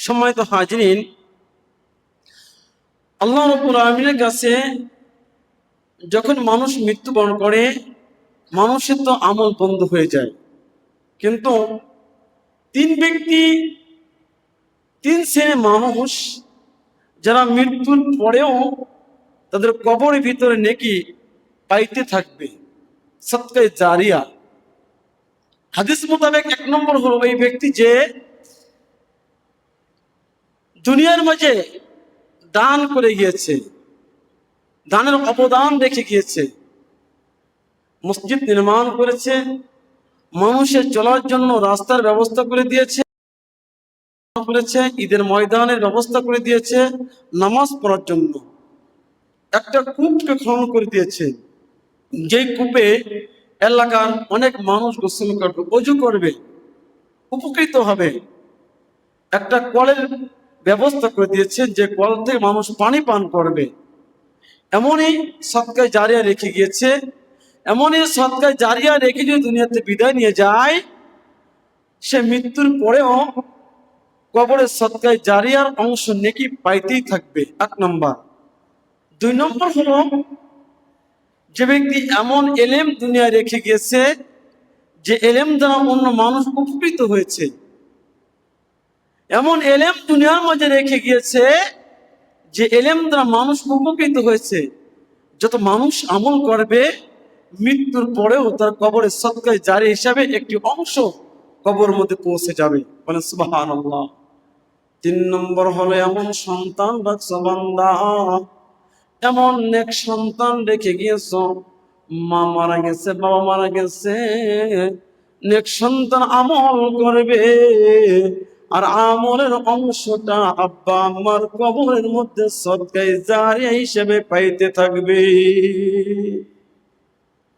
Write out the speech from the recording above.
সম্মানিত হাজিরিন, আল্লাহ রাব্বুল আলামিনের কাছে যখন মানুষ মৃত্যুবরণ করে, মানুষের তো আমল বন্ধ হয়ে যায়। কিন্তু তিন শ্রেণীর মানুষ যারা মৃত্যুর পরেও তাদের কবরের ভিতরে নেকি পাইতে থাকবে, সাদকায়ে জারিয়া। হাদিস মোতাবেক 1 নম্বর হলো এই ব্যক্তি যে দুনিয়ার মাঝে দান করে গিয়েছে, দানের অবদান রেখে গিয়েছে, মসজিদ নির্মাণ করেছে, মানুষের চলার জন্য রাস্তার ব্যবস্থা করে দিয়েছে, ঈদের ময়দানের ব্যবস্থা করে দিয়েছে, নামাজ পড়ার জন্য একটা কূপকে খনন করে দিয়েছে, যেই কূপে এলাকার অনেক মানুষ গোসল করবে, ওযু করবে, উপকৃত হবে। একটা কলের ব্যবস্থা করে দিয়েছে, যে কল থেকে মানুষ পানি পান করবে। এমনই সদকায়ে জারিয়া রেখে গিয়েছে। এমনই সদকায়ে জারিয়া রেখে যদি দুনিয়াতে বিদায় নিয়ে যায়, সে মৃত্যুর পরেও কবরের সদকায়ে জারিয়ার অংশ নেকি পাইতেই থাকবে। 1 নম্বর। 2 নম্বর হলো যে ব্যক্তি এমন এলেম দুনিয়ায় রেখে গিয়েছে, যে এলেম দ্বারা অন্য মানুষ উপকৃত হয়েছে। এমন এলেম দুনিয়ার মাঝে রেখে গিয়েছে যে এলেম দ্বারা মানুষ উপকৃত হয়েছে। যত মানুষ আমল করবে, মৃত্যুর পরেও তার কবরের সদকায়ে জারি হিসাবে একটি অংশ কবরের মধ্যে পৌঁছে যাবে। বলেন সুবহানাল্লাহ। 3 নম্বর হলো এমন সন্তান রাখছো বান্দা, এমন নেক সন্তান রেখে গিয়েছো, মা মারা গেছে, বাবা মারা গেছে, নেক সন্তান আমল করবে, আর আমলের অংশটা আব্বা আম্মার কবরের মধ্যে সদকায়ে জারিয়া হিসেবে পাইতে থাকবে।